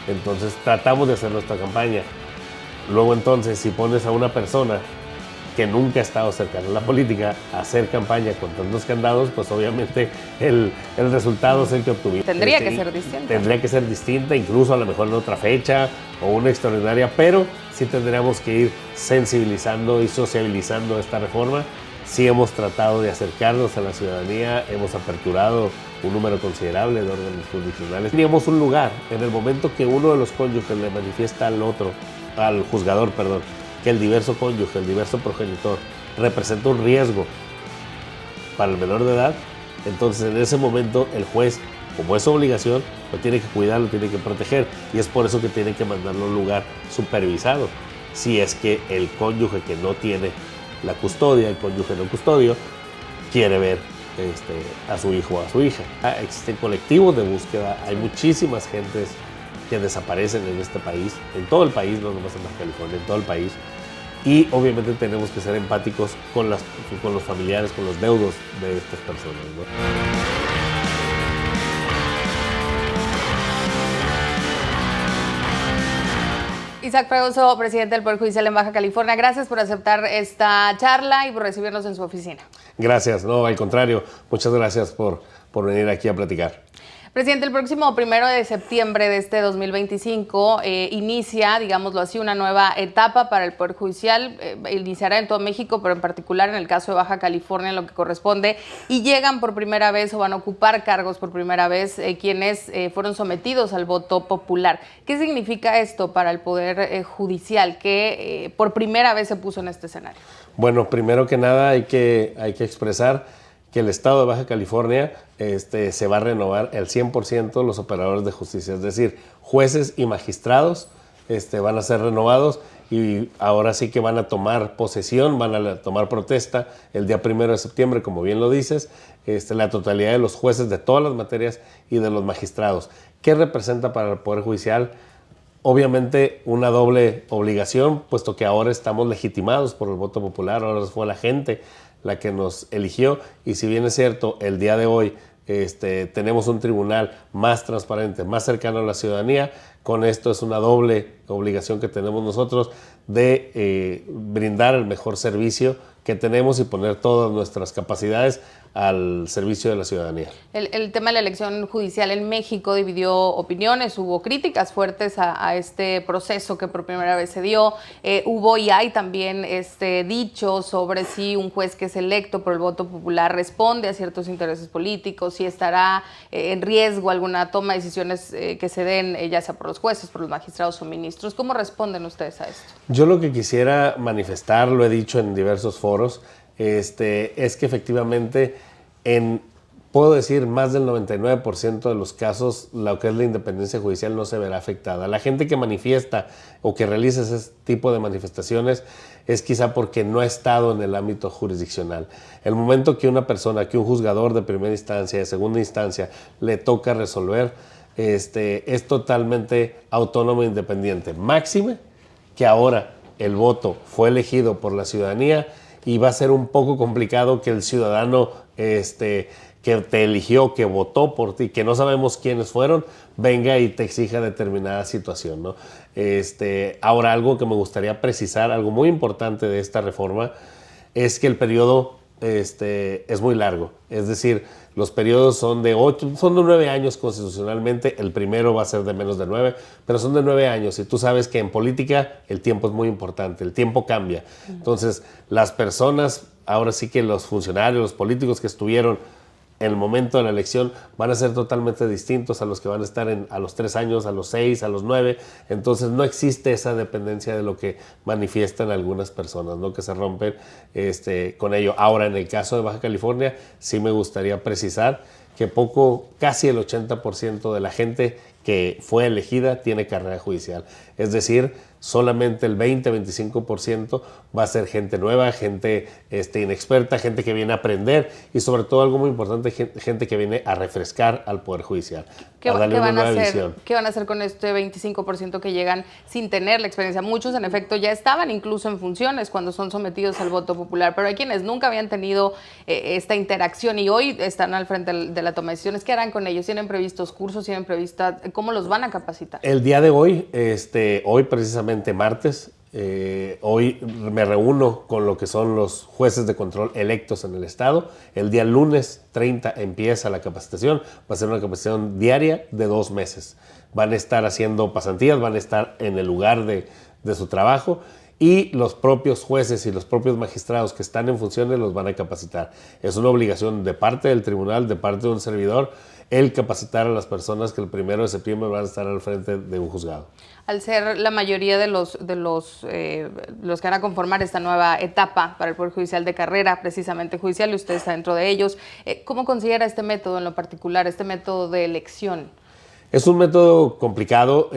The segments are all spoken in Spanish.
Entonces tratamos de hacer nuestra campaña. Luego entonces, si pones a una persona que nunca ha estado cercana a la política a hacer campaña con tantos candados, pues obviamente el resultado es el que obtuvimos. Tendría que ser distinta. Tendría que ser distinta, incluso a lo mejor en otra fecha o una extraordinaria, pero sí tendríamos que ir sensibilizando y sociabilizando esta reforma. Sí hemos tratado de acercarnos a la ciudadanía, hemos aperturado un número considerable de órganos jurisdiccionales. Teníamos un lugar, en el momento que uno de los cónyuges le manifiesta al juzgador, que el diverso cónyuge, el diverso progenitor, representa un riesgo para el menor de edad, entonces en ese momento el juez, como es su obligación, lo tiene que cuidar, lo tiene que proteger, y es por eso que tiene que mandarlo a un lugar supervisado. Si es que el cónyuge que no tiene la custodia, el cónyuge no custodio, quiere ver a su hijo o a su hija. Existen colectivos de búsqueda, hay muchísimas gentes que desaparecen en este país, en todo el país, no nomás en Baja California, en todo el país. Y obviamente tenemos que ser empáticos con los familiares, con los deudos de estas personas, ¿no? Isaac Fregoso, presidente del Poder Judicial en Baja California, gracias por aceptar esta charla y por recibirnos en su oficina. Gracias, no, al contrario, muchas gracias por venir aquí a platicar. Presidente, el próximo 1 de septiembre de este 2025 inicia, digámoslo así, una nueva etapa para el Poder Judicial. Iniciará en todo México, pero en particular en el caso de Baja California, en lo que corresponde, y llegan por primera vez o van a ocupar cargos por primera vez quienes fueron sometidos al voto popular. ¿Qué significa esto para el Poder Judicial que por primera vez se puso en este escenario? Bueno, primero que nada hay que expresar que el Estado de Baja California se va a renovar el 100% los operadores de justicia, es decir, jueces y magistrados van a ser renovados y ahora sí que van a tomar posesión, van a tomar protesta el día 1 de septiembre, como bien lo dices, la totalidad de los jueces de todas las materias y de los magistrados. ¿Qué representa para el Poder Judicial? Obviamente una doble obligación, puesto que ahora estamos legitimados por el voto popular, ahora fue la gente la que nos eligió, y si bien es cierto, el día de hoy tenemos un tribunal más transparente, más cercano a la ciudadanía, con esto es una doble obligación que tenemos nosotros de brindar el mejor servicio que tenemos y poner todas nuestras capacidades al servicio de la ciudadanía. El tema de la elección judicial en México dividió opiniones, hubo críticas fuertes a este proceso que por primera vez se dio, hubo y hay también dicho sobre si un juez que es electo por el voto popular responde a ciertos intereses políticos, si estará en riesgo alguna toma de decisiones que se den, ya sea por los jueces, por los magistrados o ministros. ¿Cómo responden ustedes a esto? Yo lo que quisiera manifestar, lo he dicho en diversos foros, es que efectivamente puedo decir, más del 99% de los casos, lo que es la independencia judicial no se verá afectada. La gente que manifiesta o que realiza ese tipo de manifestaciones es quizá porque no ha estado en el ámbito jurisdiccional. El momento que una persona, que un juzgador de primera instancia, de segunda instancia, le toca resolver, es totalmente autónomo e independiente. Máxime que ahora el voto fue elegido por la ciudadanía y va a ser un poco complicado que el ciudadano que te eligió, que votó por ti, que no sabemos quiénes fueron, venga y te exija determinada situación, ¿no? Ahora, algo que me gustaría precisar, algo muy importante de esta reforma, es que el periodo es muy largo. Es decir, los periodos son de 9 años constitucionalmente, el primero va a ser de menos de 9, pero son de 9 años y tú sabes que en política el tiempo es muy importante, el tiempo cambia. Entonces, las personas, ahora sí que los funcionarios, los políticos que estuvieron en el momento de la elección van a ser totalmente distintos a los que van a estar a los 3 años, a los 6, a los 9. Entonces no existe esa dependencia de lo que manifiestan algunas personas, ¿no? Que se rompen con ello. Ahora, en el caso de Baja California, sí me gustaría precisar que casi el 80% de la gente que fue elegida tiene carrera judicial. Es decir, solamente el 20-25% va a ser gente nueva, gente inexperta, gente que viene a aprender y sobre todo algo muy importante, gente que viene a refrescar al Poder Judicial, a darle una nueva visión. ¿Qué van a hacer con este 25% que llegan sin tener la experiencia? Muchos, en efecto, ya estaban incluso en funciones cuando son sometidos al voto popular, pero hay quienes nunca habían tenido esta interacción y hoy están al frente de la toma de decisiones. ¿Qué harán con ellos? ¿Tienen previstos cursos? ¿Tienen prevista ¿Cómo los van a capacitar? El día de hoy, hoy precisamente martes, hoy me reúno con lo que son los jueces de control electos en el estado. El día lunes 30 empieza la capacitación. Va a ser una capacitación diaria de 2 meses. Van a estar haciendo pasantías, van a estar en el lugar de su trabajo, y los propios jueces y los propios magistrados que están en funciones los van a capacitar. Es una obligación de parte del tribunal, de parte de un servidor, el capacitar a las personas que el 1 de septiembre van a estar al frente de un juzgado. Al ser la mayoría de los que van a conformar esta nueva etapa para el Poder Judicial de carrera, precisamente judicial, y usted está dentro de ellos, ¿cómo considera este método en lo particular, este método de elección? Es un método complicado,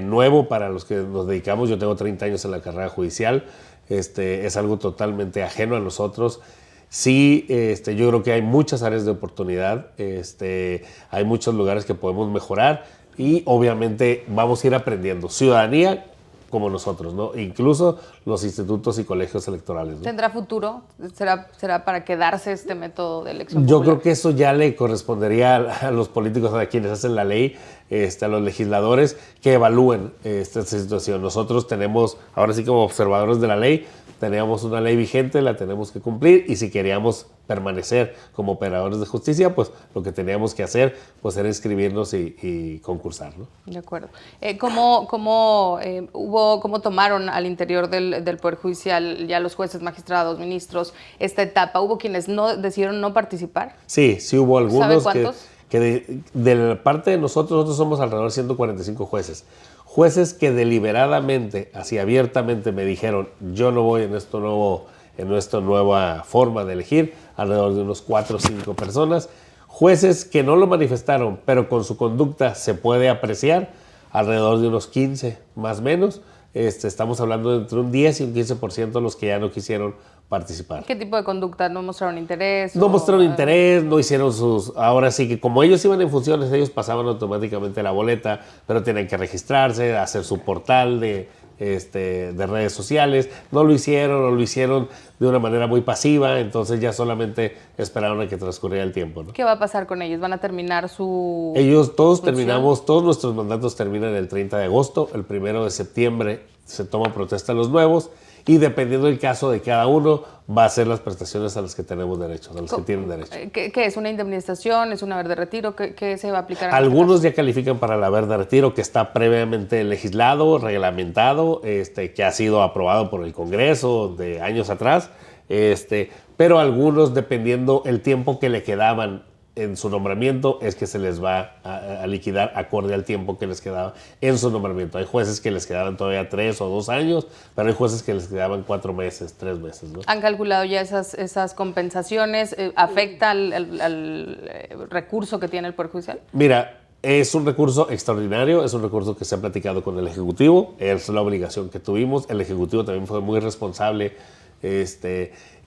nuevo para los que nos dedicamos. Yo tengo 30 años en la carrera judicial, es algo totalmente ajeno a nosotros. Sí, yo creo que hay muchas áreas de oportunidad, hay muchos lugares que podemos mejorar y obviamente vamos a ir aprendiendo. Ciudadanía como nosotros, ¿no? Incluso los institutos y colegios electorales, ¿no? ¿Tendrá futuro? ¿Será para quedarse este método de elección Yo popular? creo que eso ya le correspondería a los políticos, a quienes hacen la ley, a los legisladores, que evalúen esta situación. Nosotros tenemos, ahora sí como observadores de la ley, teníamos una ley vigente, la tenemos que cumplir, y si queríamos permanecer como operadores de justicia, pues lo que teníamos que hacer pues era inscribirnos y concursar, ¿no? De acuerdo. ¿Cómo tomaron al interior del Poder Judicial ya los jueces, magistrados, ministros esta etapa? ¿Hubo quienes decidieron no participar? Sí hubo algunos. ¿Sabe cuántos? De la parte de nosotros somos alrededor de 145 jueces. Jueces que deliberadamente, así abiertamente me dijeron, yo no voy en esta nueva forma de elegir, alrededor de unos 4 o 5 personas. Jueces que no lo manifestaron, pero con su conducta se puede apreciar, alrededor de unos 15 más o menos. Estamos hablando de entre un 10 y un 15% los que ya no quisieron participar. ¿Qué tipo de conducta? ¿No mostraron interés? No mostraron interés, no hicieron ahora sí que como ellos iban en funciones, ellos pasaban automáticamente la boleta, pero tenían que registrarse, hacer su portal de redes sociales. No lo hicieron de una manera muy pasiva, entonces ya solamente esperaron a que transcurriera el tiempo, ¿no? ¿Qué va a pasar con ellos? ¿Van a terminar su Ellos todos función? todos nuestros mandatos terminan el 30 de agosto, el 1 de septiembre se toma protesta a los nuevos, y dependiendo del caso de cada uno, va a ser las prestaciones a las que tenemos derecho, a las que tienen derecho. ¿Qué es? ¿Una indemnización? ¿Es un haber de retiro? ¿Qué se va a aplicar? Algunos ya califican para el haber de retiro, que está previamente legislado, reglamentado, que ha sido aprobado por el Congreso de años atrás, pero algunos, dependiendo el tiempo que le quedaban en su nombramiento, es que se les va a liquidar acorde al tiempo que les quedaba en su nombramiento. Hay jueces que les quedaban todavía 3 o 2 años, pero hay jueces que les quedaban 4 meses, 3 meses, ¿no? ¿Han calculado ya esas compensaciones? ¿Afecta al recurso que tiene el Poder Judicial? Mira, es un recurso extraordinario, es un recurso que se ha platicado con el Ejecutivo, es la obligación que tuvimos. El Ejecutivo también fue muy responsable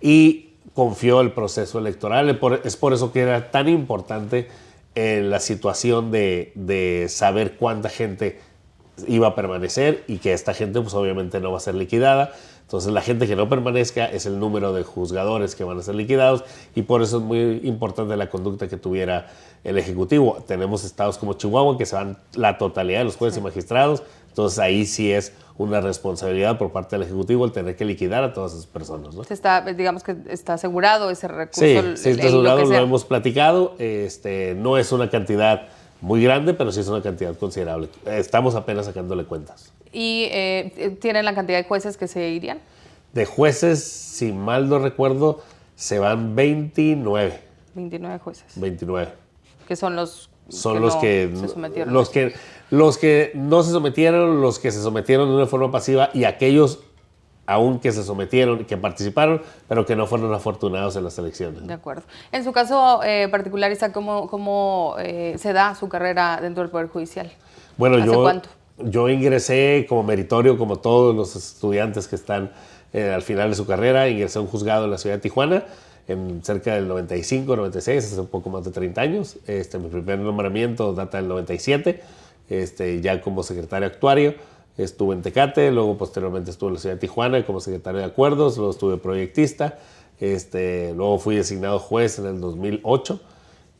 y confió el proceso electoral. Es por eso que era tan importante la situación de saber cuánta gente iba a permanecer y que esta gente pues obviamente no va a ser liquidada. Entonces la gente que no permanezca es el número de juzgadores que van a ser liquidados, y por eso es muy importante la conducta que tuviera el Ejecutivo. Tenemos estados como Chihuahua que se van la totalidad de los jueces y magistrados, entonces ahí sí es una responsabilidad por parte del Ejecutivo el tener que liquidar a todas esas personas, ¿no? Digamos que está asegurado ese recurso. Sí, está asegurado, lo hemos platicado. No es una cantidad muy grande, pero sí es una cantidad considerable. Estamos apenas sacándole cuentas. ¿Y tienen la cantidad de jueces que se irían? De jueces, si mal no recuerdo, se van 29. 29 jueces. 29. Que son los que se sometieron. Los que no se sometieron, los que se sometieron de una forma pasiva, y aquellos aún que se sometieron y que participaron, pero que no fueron afortunados en las elecciones, ¿no? De acuerdo. En su caso particular, Isa, ¿cómo se da su carrera dentro del Poder Judicial? Bueno, ¿Hace cuánto? Yo ingresé como meritorio, como todos los estudiantes que están al final de su carrera. Ingresé a un juzgado en la ciudad de Tijuana, en cerca del 95, 96, hace un poco más de 30 años. Mi primer nombramiento data del 97, ya como secretario actuario. Estuve en Tecate, luego posteriormente estuve en la ciudad de Tijuana como secretario de acuerdos, luego estuve proyectista, luego fui designado juez en el 2008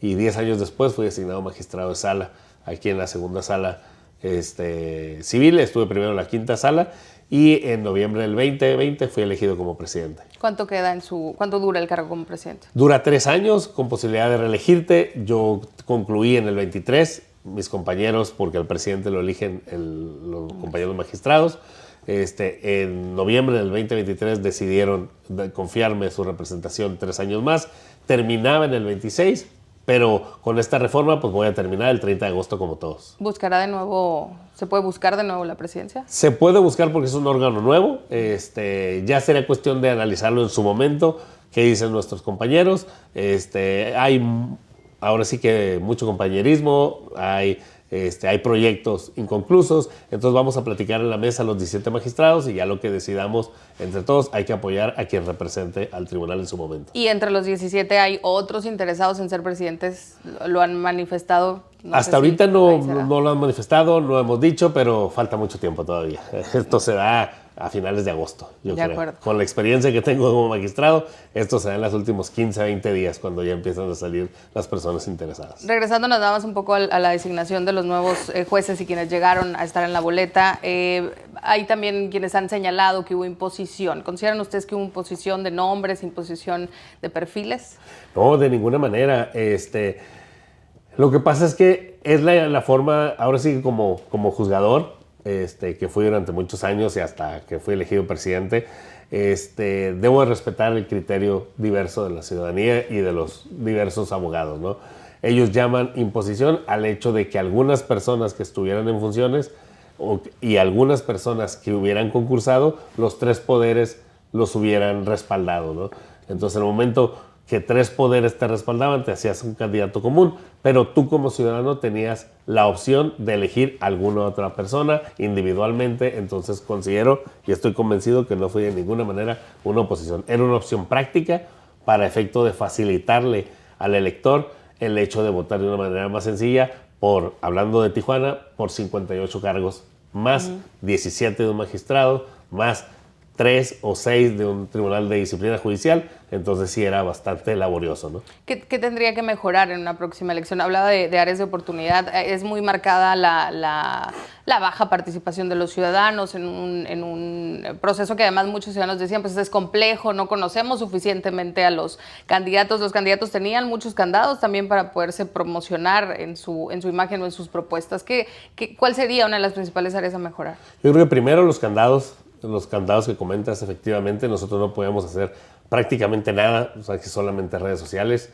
y 10 años después fui designado magistrado de sala aquí en la segunda sala civil, estuve primero en la quinta sala y en noviembre del 2020 fui elegido como presidente. ¿Cuánto dura el cargo como presidente? Dura 3 años con posibilidad de reelegirte. Yo concluí en el 23, mis compañeros, porque al presidente lo eligen los compañeros magistrados. En noviembre del 2023 decidieron confiarme su representación 3 años más. Terminaba en el 26, pero con esta reforma pues voy a terminar el 30 de agosto como todos. ¿Se puede buscar de nuevo la presidencia? Se puede buscar porque es un órgano nuevo. Ya sería cuestión de analizarlo en su momento, qué dicen nuestros compañeros. Hay ahora sí que mucho compañerismo, hay proyectos inconclusos, entonces vamos a platicar en la mesa los 17 magistrados y ya lo que decidamos entre todos hay que apoyar a quien represente al tribunal en su momento. ¿Y entre los 17 hay otros interesados en ser presidentes? ¿Lo han manifestado? Hasta ahorita no lo han manifestado, no hemos dicho, pero falta mucho tiempo todavía. Esto se da a finales de agosto, yo creo. Acuerdo. Con la experiencia que tengo como magistrado, esto se da en los últimos 15 a 20 días, cuando ya empiezan a salir las personas interesadas. Regresando nada más un poco a la designación de los nuevos jueces y quienes llegaron a estar en la boleta, hay también quienes han señalado que hubo imposición. ¿Consideran ustedes que hubo imposición de nombres, imposición de perfiles? No, de ninguna manera. Lo que pasa es que es la forma, ahora sí como juzgador, que fui durante muchos años y hasta que fui elegido presidente, debo de respetar el criterio diverso de la ciudadanía y de los diversos abogados, ¿no? Ellos llaman imposición al hecho de que algunas personas que estuvieran en funciones y algunas personas que hubieran concursado, los 3 poderes los hubieran respaldado, ¿no? Entonces, en el momento que 3 poderes te respaldaban, te hacías un candidato común, pero tú como ciudadano tenías la opción de elegir alguna otra persona individualmente. Entonces considero y estoy convencido que no fue de ninguna manera una oposición. Era una opción práctica para efecto de facilitarle al elector el hecho de votar de una manera más sencilla hablando de Tijuana, por 58 cargos, más 17 de un magistrado, más 3 o 6 de un tribunal de disciplina judicial, entonces sí era bastante laborioso, ¿no? ¿Qué tendría que mejorar en una próxima elección? Hablaba de áreas de oportunidad. Es muy marcada la baja participación de los ciudadanos en un proceso que además muchos ciudadanos decían, pues es complejo, no conocemos suficientemente a los candidatos. Los candidatos tenían muchos candados también para poderse promocionar en su imagen o en sus propuestas. ¿Cuál sería una de las principales áreas a mejorar? Yo creo que primero los candados que comentas, efectivamente, nosotros no podemos hacer prácticamente nada, o sea, que solamente redes sociales.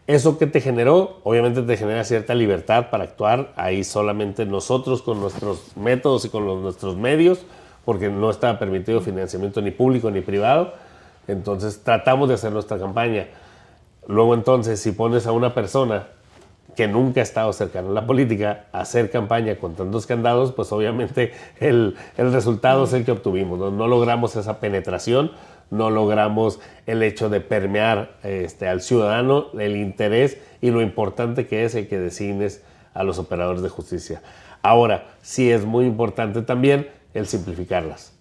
Eso que te generó, obviamente te genera cierta libertad para actuar, ahí solamente nosotros con nuestros métodos y con nuestros medios, porque no estaba permitido financiamiento ni público ni privado, entonces tratamos de hacer nuestra campaña. Luego entonces, si pones a una persona que nunca ha estado cercano a la política, a hacer campaña con tantos candados, pues obviamente el resultado es el que obtuvimos, ¿no? No logramos esa penetración, no logramos el hecho de permear al ciudadano, el interés y lo importante que es el que designes a los operadores de justicia. Ahora, sí es muy importante también el simplificarlas.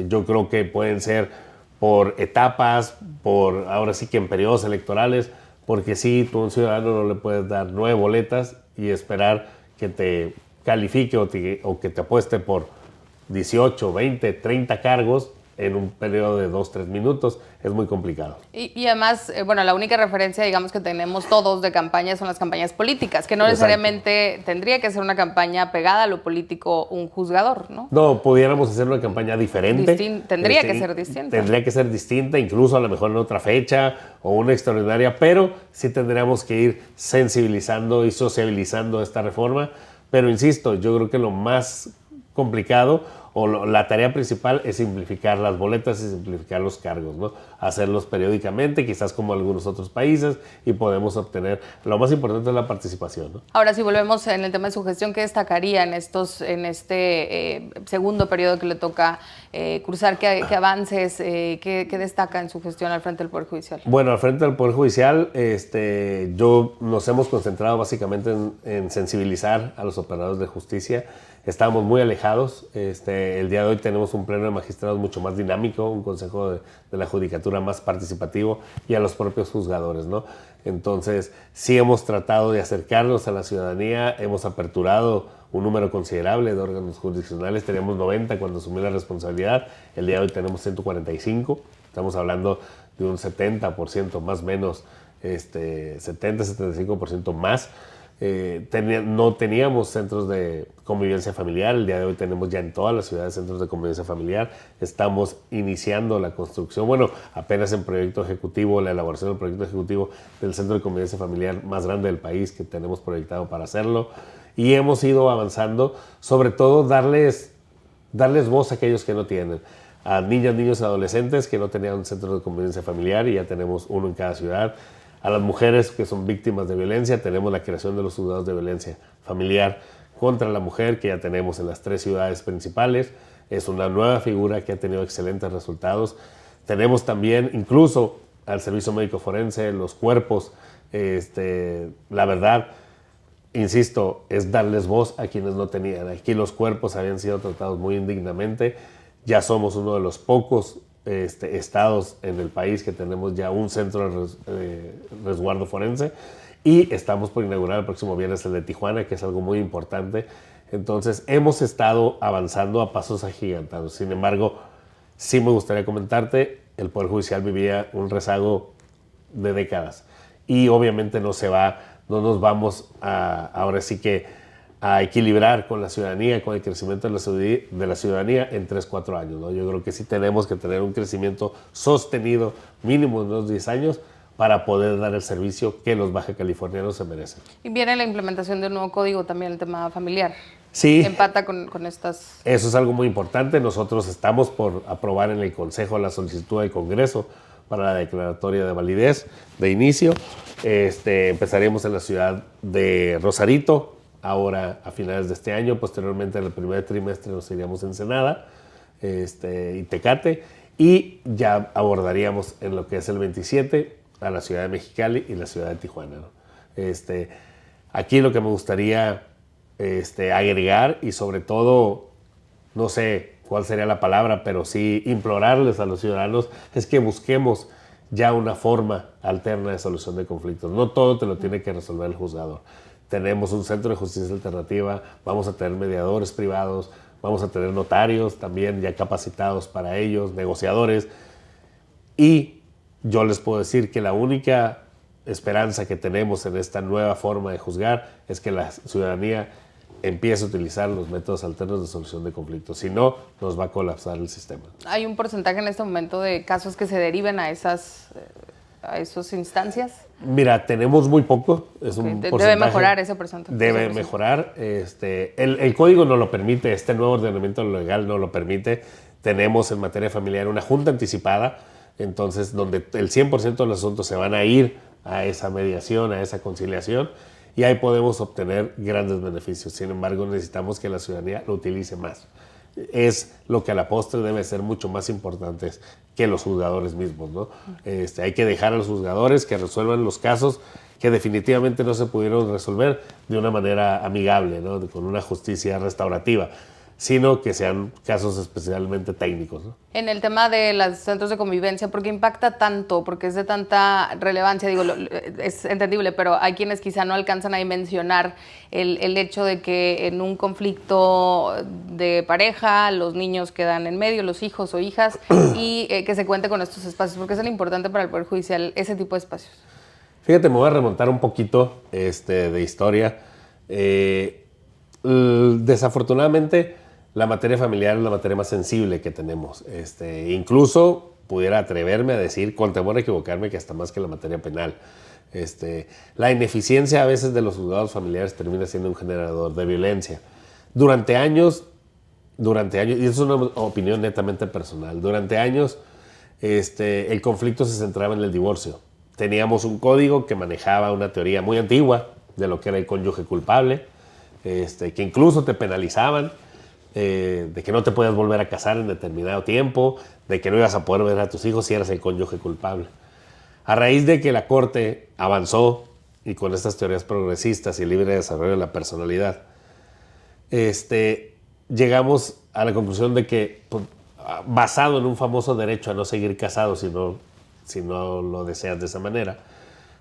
Yo creo que pueden ser por etapas, ahora sí que en periodos electorales, porque sí, tú a un ciudadano no le puedes dar 9 boletas y esperar que te califique o que te apueste por 18, 20, 30 cargos en un periodo de 2-3 minutos. Es muy complicado. Y además, bueno, la única referencia, digamos, que tenemos todos de campaña son las campañas políticas, que no necesariamente tendría que ser una campaña pegada a lo político un juzgador, ¿no? No, pudiéramos hacer una campaña diferente. Tendría que ser distinta. Tendría que ser distinta, incluso a lo mejor en otra fecha o una extraordinaria, pero sí tendríamos que ir sensibilizando y sociabilizando esta reforma. Pero insisto, yo creo que lo más complicado o la tarea principal es simplificar las boletas y simplificar los cargos, ¿no? Hacerlos periódicamente, quizás como algunos otros países, y podemos obtener, lo más importante es la participación, ¿no? Ahora, si volvemos en el tema de su gestión, ¿qué destacaría en este segundo periodo que le toca cursar? ¿Qué avances, qué destaca en su gestión al frente del Poder Judicial? Bueno, al frente del Poder Judicial, nos hemos concentrado básicamente en sensibilizar a los operadores de justicia. estábamos muy alejados. El día de hoy tenemos un pleno de magistrados mucho más dinámico, un consejo de la judicatura más participativo y a los propios juzgadores, ¿no? Entonces, sí hemos tratado de acercarnos a la ciudadanía, hemos aperturado un número considerable de órganos jurisdiccionales, teníamos 90 cuando asumí la responsabilidad, el día de hoy tenemos 145, estamos hablando de un 70% más o menos, 70-75% más. No teníamos centros de convivencia familiar, el día de hoy tenemos ya en todas las ciudades centros de convivencia familiar, estamos iniciando la construcción, bueno, apenas en proyecto ejecutivo, la elaboración del proyecto ejecutivo del centro de convivencia familiar más grande del país que tenemos proyectado para hacerlo, y hemos ido avanzando, sobre todo darles voz a aquellos que no tienen, a niñas, niños y adolescentes que no tenían un centro de convivencia familiar y ya tenemos uno en cada ciudad. A las mujeres que son víctimas de violencia, tenemos la creación de los juzgados de violencia familiar contra la mujer, que ya tenemos en las 3 ciudades principales. Es una nueva figura que ha tenido excelentes resultados. Tenemos también, incluso al servicio médico forense, los cuerpos. La verdad, insisto, es darles voz a quienes no tenían. Aquí los cuerpos habían sido tratados muy indignamente. Ya somos uno de los pocos estados en el país que tenemos ya un centro de resguardo forense y estamos por inaugurar el próximo viernes el de Tijuana, que es algo muy importante. Entonces hemos estado avanzando a pasos agigantados. Sin embargo, sí me gustaría comentarte, el Poder Judicial vivía un rezago de décadas y obviamente no nos vamos ahora sí que a equilibrar con la ciudadanía, con el crecimiento de la ciudadanía en 3-4 años, ¿no? Yo creo que sí tenemos que tener un crecimiento sostenido mínimo en unos 10 años para poder dar el servicio que los baja californianos se merecen. Y viene la implementación de un nuevo código también, el tema familiar. Sí. Empata con estas... Eso es algo muy importante. Nosotros estamos por aprobar en el Consejo la solicitud del Congreso para la declaratoria de validez de inicio. Empezaremos en la ciudad de Rosarito, ahora a finales de este año, posteriormente en el primer trimestre nos iríamos a Ensenada y Tecate, y ya abordaríamos en lo que es el 27 a la ciudad de Mexicali y la ciudad de Tijuana, ¿no? Aquí lo que me gustaría agregar y sobre todo, no sé cuál sería la palabra, pero sí implorarles a los ciudadanos es que busquemos ya una forma alterna de solución de conflictos. No todo te lo tiene que resolver el juzgador. Tenemos un centro de justicia alternativa, vamos a tener mediadores privados, vamos a tener notarios también ya capacitados para ellos, negociadores. Y yo les puedo decir que la única esperanza que tenemos en esta nueva forma de juzgar es que la ciudadanía empiece a utilizar los métodos alternos de solución de conflictos. Si no, nos va a colapsar el sistema. ¿Hay un porcentaje en este momento de casos que se deriven a esas instancias? Mira, tenemos muy poco. Debe mejorar ese porcentaje. Debe mejorar. El código no lo permite, este nuevo ordenamiento legal no lo permite. Tenemos en materia familiar una junta anticipada, entonces donde el 100% de los asuntos se van a ir a esa mediación, a esa conciliación, y ahí podemos obtener grandes beneficios. Sin embargo, necesitamos que la ciudadanía lo utilice más. Es lo que a la postre debe ser mucho más importante que los juzgadores mismos, ¿no? Hay que dejar a los juzgadores que resuelvan los casos que definitivamente no se pudieron resolver de una manera amigable, ¿no? Con una justicia restaurativa, sino que sean casos especialmente técnicos, ¿no? En el tema de los centros de convivencia, ¿por qué impacta tanto? Porque es de tanta relevancia, digo, es entendible, pero hay quienes quizá no alcanzan a dimensionar el hecho de que en un conflicto de pareja los niños quedan en medio, los hijos o hijas, y que se cuente con estos espacios. ¿Por qué es tan importante para el Poder Judicial ese tipo de espacios? Fíjate, me voy a remontar un poquito de historia. Desafortunadamente, la materia familiar es la materia más sensible que tenemos. Incluso pudiera atreverme a decir, con temor a equivocarme, que hasta más que la materia penal. La ineficiencia a veces de los juzgados familiares termina siendo un generador de violencia. Durante años, y eso es una opinión netamente personal, durante años el conflicto se centraba en el divorcio. Teníamos un código que manejaba una teoría muy antigua de lo que era el cónyuge culpable, que incluso te penalizaban, de que no te podías volver a casar en determinado tiempo, de que no ibas a poder ver a tus hijos si eras el cónyuge culpable. A raíz de que la Corte avanzó y con estas teorías progresistas y libre desarrollo de la personalidad, llegamos a la conclusión de que, pues, basado en un famoso derecho a no seguir casado si no lo deseas de esa manera,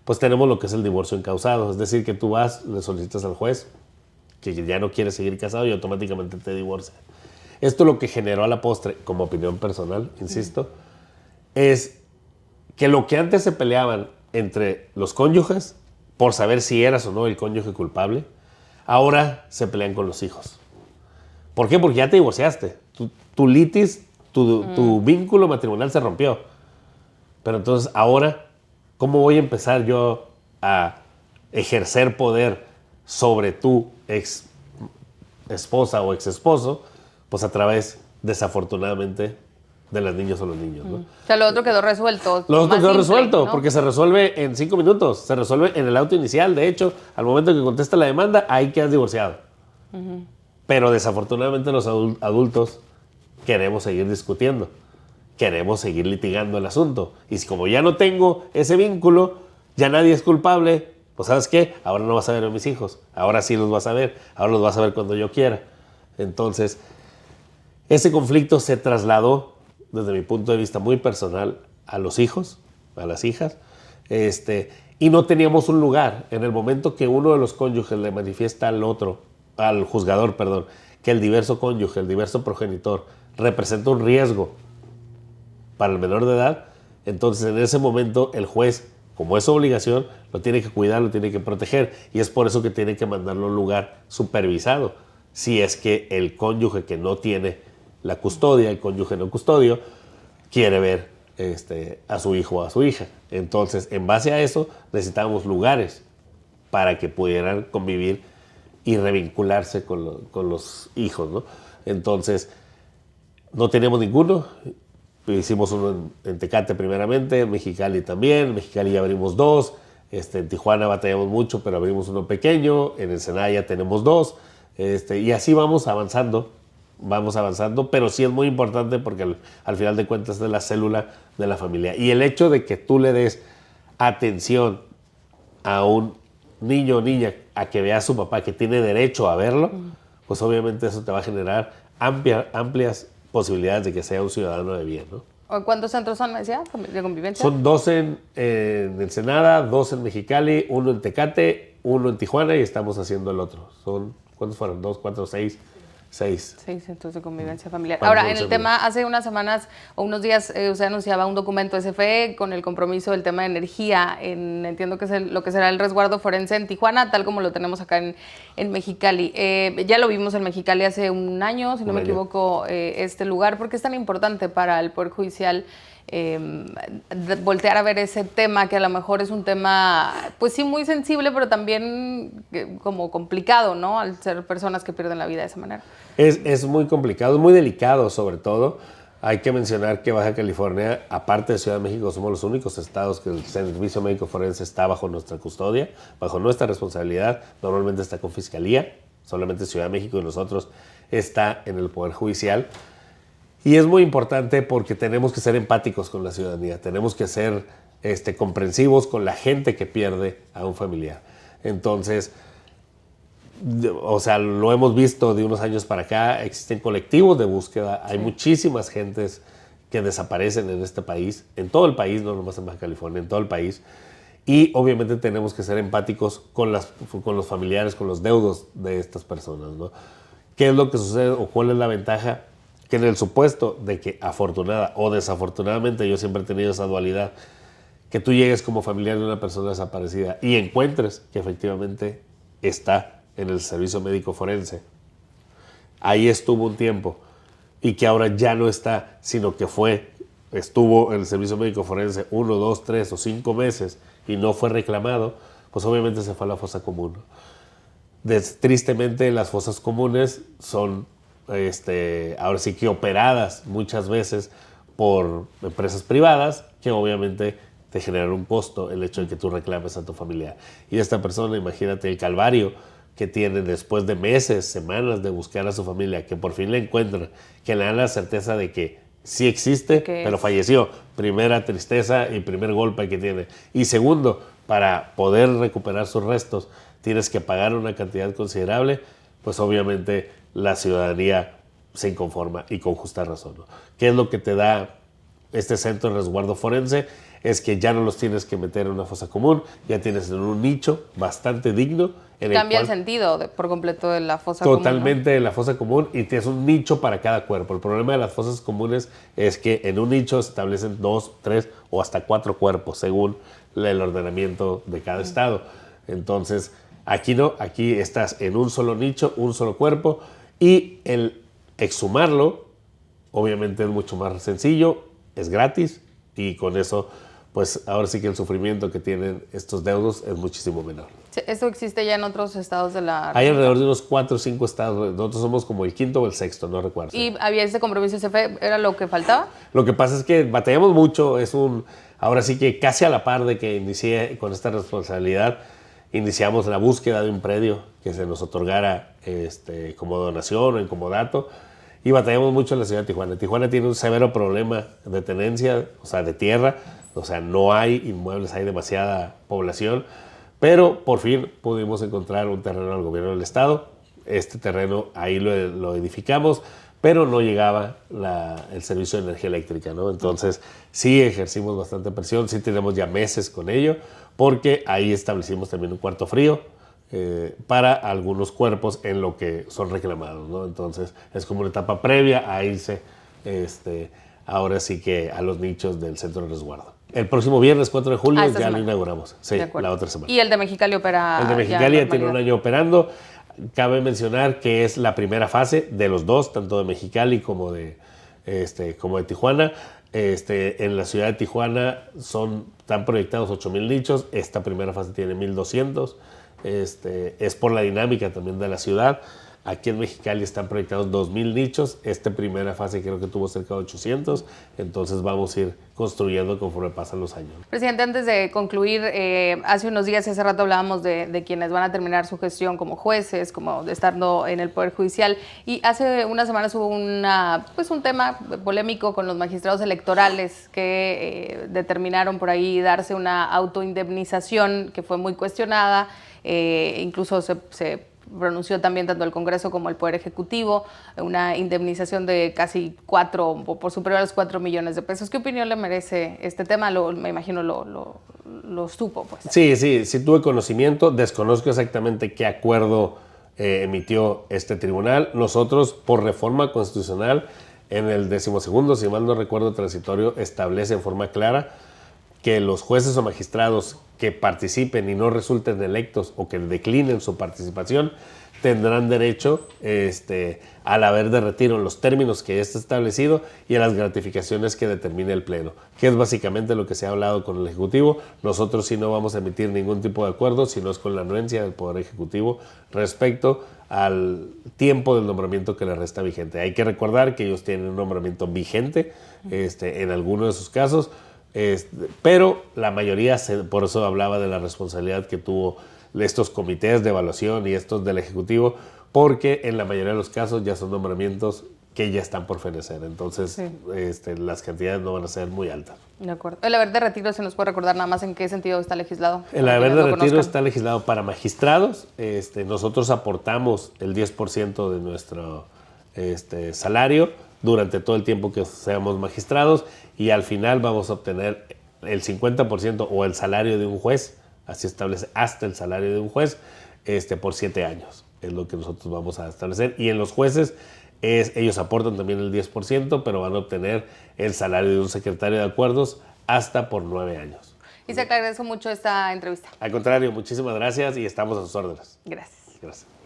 pues tenemos lo que es el divorcio encausado. Es decir, que tú vas, le solicitas al juez que ya no quieres seguir casado y automáticamente te divorcia. Esto lo que generó a la postre, como opinión personal, insisto, es que lo que antes se peleaban entre los cónyuges por saber si eras o no el cónyuge culpable, ahora se pelean con los hijos. ¿Por qué? Porque ya te divorciaste. Tu litis, tu vínculo matrimonial se rompió. Pero entonces ahora, ¿cómo voy a empezar yo a ejercer poder sobre tu ex esposa o ex esposo? Pues a través, desafortunadamente, de las niñas o los niños, ¿no? O sea, lo otro quedó resuelto. Lo otro quedó resuelto, ¿no? porque se resuelve en 5 minutos. Se resuelve en el auto inicial. De hecho, al momento que contesta la demanda, ahí quedas divorciado. Pero desafortunadamente los adultos queremos seguir discutiendo. Queremos seguir litigando el asunto. Y si como ya no tengo ese vínculo, ya nadie es culpable, pues ¿sabes qué? Ahora no vas a ver a mis hijos. Ahora sí los vas a ver. Ahora los vas a ver cuando yo quiera. Entonces, ese conflicto se trasladó, desde mi punto de vista muy personal, a los hijos, a las hijas, y no teníamos un lugar. En el momento que uno de los cónyuges le manifiesta al juzgador, que el diverso cónyuge, el diverso progenitor, representa un riesgo para el menor de edad, entonces en ese momento el juez, como es su obligación, lo tiene que cuidar, lo tiene que proteger, y es por eso que tiene que mandarlo a un lugar supervisado, si es que el cónyuge que no tiene la custodia, el cónyuge no custodio, quiere ver a su hijo o a su hija. Entonces, en base a eso, necesitábamos lugares para que pudieran convivir y revincularse con los hijos, ¿no? Entonces, no teníamos ninguno. Hicimos uno en Tecate primeramente, en Mexicali también. En Mexicali ya abrimos 2. En Tijuana batallamos mucho, pero abrimos uno pequeño. En Ensenada ya tenemos 2. Y así vamos avanzando, pero sí es muy importante porque al final de cuentas es la célula de la familia. Y el hecho de que tú le des atención a un niño o niña a que vea a su papá, que tiene derecho a verlo, pues obviamente eso te va a generar amplias posibilidades de que sea un ciudadano de bien, ¿no? ¿Cuántos centros son, me decía, de convivencia? Son 2 en Ensenada, 2 en Mexicali, 1 en Tecate, 1 en Tijuana y estamos haciendo el otro. ¿Cuántos fueron? 2, 4, 6. 6 centros de convivencia familiar. Ahora, en el tema, hace unas semanas o unos días usted anunciaba un documento SFE con el compromiso del tema de energía, entiendo que es lo que será el resguardo forense en Tijuana, tal como lo tenemos acá en Mexicali. Ya lo vimos en Mexicali hace un año, si no me equivoco, este lugar. ¿Por qué es tan importante para el Poder Judicial voltear a ver ese tema, que a lo mejor es un tema, pues sí, muy sensible, pero también como complicado, ¿no? Al ser personas que pierden la vida de esa manera. Es muy complicado, es muy delicado sobre todo. Hay que mencionar que Baja California, aparte de Ciudad de México, somos los únicos estados que el Servicio Médico Forense está bajo nuestra custodia, bajo nuestra responsabilidad. Normalmente está con Fiscalía, solamente Ciudad de México y nosotros está en el Poder Judicial. Y es muy importante porque tenemos que ser empáticos con la ciudadanía, tenemos que ser comprensivos con la gente que pierde a un familiar. Entonces, o sea, lo hemos visto de unos años para acá, existen colectivos de búsqueda, hay muchísimas gentes que desaparecen en este país, en todo el país, no nomás en Baja California, en todo el país. Y obviamente tenemos que ser empáticos con los familiares, con los deudos de estas personas, ¿no? ¿Qué es lo que sucede o cuál es la ventaja? Que en el supuesto de que afortunada o desafortunadamente, yo siempre he tenido esa dualidad, que tú llegues como familiar de una persona desaparecida y encuentres que efectivamente está en el servicio médico forense, ahí estuvo un tiempo y que ahora ya no está, sino que estuvo en el servicio médico forense 1, 2, 3 o 5 meses y no fue reclamado, pues obviamente se fue a la fosa común. Tristemente las fosas comunes son ahora sí que operadas muchas veces por empresas privadas que obviamente te generan un costo el hecho de que tú reclames a tu familiar. Y esta persona, imagínate el calvario que tiene después de meses, semanas de buscar a su familia, que por fin la encuentran, que le dan la certeza de que sí existe, pero falleció. Primera tristeza y primer golpe que tiene. Y segundo, para poder recuperar sus restos, tienes que pagar una cantidad considerable, pues obviamente la ciudadanía se inconforma y con justa razón, ¿no? ¿Qué es lo que te da este centro de resguardo forense? Es que ya no los tienes que meter en una fosa común, ya tienes en un nicho bastante digno. Cambia el sentido por completo de la fosa común. Totalmente de la fosa común, y tienes un nicho para cada cuerpo. El problema de las fosas comunes es que en un nicho se establecen 2, 3 o hasta 4 cuerpos según el ordenamiento de cada estado. Entonces, aquí no, aquí estás en un solo nicho, un solo cuerpo, y el exhumarlo obviamente es mucho más sencillo, es gratis, y con eso pues ahora sí que el sufrimiento que tienen estos deudos es muchísimo menor. ¿Esto existe ya en otros estados de la Hay alrededor de unos 4 o 5 estados. Nosotros somos como el quinto o el sexto, no recuerdo. ¿Y había ese compromiso CFE? ¿Era lo que faltaba? Lo que pasa es que batallamos mucho. Ahora sí que casi a la par de que inicié con esta responsabilidad, iniciamos la búsqueda de un predio que se nos otorgara como donación o en comodato. Y batallamos mucho en la ciudad de Tijuana. Tijuana tiene un severo problema de tenencia, o sea, de tierra. O sea, no hay inmuebles, hay demasiada población. Pero por fin pudimos encontrar un terreno al gobierno del estado. Este terreno ahí lo edificamos, pero no llegaba el servicio de energía eléctrica, ¿no? Entonces sí ejercimos bastante presión, sí tenemos ya meses con ello, porque ahí establecimos también un cuarto frío para algunos cuerpos en lo que son reclamados, ¿no? Entonces es como una etapa previa a irse ahora sí que a los nichos del centro de resguardo. El próximo viernes 4 de julio ya lo inauguramos. Sí, la otra semana. ¿Y el de Mexicali opera? El de Mexicali ya tiene un año operando. Cabe mencionar que es la primera fase de los dos, tanto de Mexicali como de Tijuana. En la ciudad de Tijuana están proyectados 8,000 nichos. Esta primera fase tiene 1,200. Es por la dinámica también de la ciudad. Aquí en Mexicali están proyectados 2,000 nichos. Esta primera fase creo que tuvo cerca de 800. Entonces vamos a ir construyendo conforme pasan los años. Presidente, antes de concluir, hace unos días, hace rato hablábamos de quienes van a terminar su gestión como jueces, como estando en el Poder Judicial. Y hace unas semanas hubo un tema polémico con los magistrados electorales que determinaron por ahí darse una autoindemnización que fue muy cuestionada. Incluso se pronunció también tanto el Congreso como el Poder Ejecutivo, una indemnización de casi por superior a los 4 millones de pesos. ¿Qué opinión le merece este tema? Me imagino lo supo, pues. Sí tuve conocimiento, desconozco exactamente qué acuerdo emitió este tribunal. Nosotros, por reforma constitucional, en el 12º, si mal no recuerdo, transitorio, establece en forma clara que los jueces o magistrados que participen y no resulten electos o que declinen su participación tendrán derecho al haber de retiro en los términos que está establecido y a las gratificaciones que determine el Pleno, que es básicamente lo que se ha hablado con el Ejecutivo. Nosotros sí no vamos a emitir ningún tipo de acuerdo, sino es con la anuencia del Poder Ejecutivo respecto al tiempo del nombramiento que le resta vigente. Hay que recordar que ellos tienen un nombramiento vigente en algunos de sus casos, pero la mayoría, por eso hablaba de la responsabilidad que tuvo estos comités de evaluación y estos del Ejecutivo, porque en la mayoría de los casos ya son nombramientos que ya están por fenecer. Entonces, sí, las cantidades no van a ser muy altas. De acuerdo. ¿El haber de retiro se nos puede recordar nada más en qué sentido está legislado? El haber de retiro está legislado para magistrados. Nosotros aportamos el 10% de nuestro salario durante todo el tiempo que seamos magistrados, y al final vamos a obtener el 50% o el salario de un juez, así establece, hasta el salario de un juez, por 7 años. Es lo que nosotros vamos a establecer. Y en los jueces, ellos aportan también el 10%, pero van a obtener el salario de un secretario de acuerdos hasta por 9 años. Isaac, le agradezco mucho esta entrevista. Al contrario, muchísimas gracias y estamos a sus órdenes. Gracias. Gracias.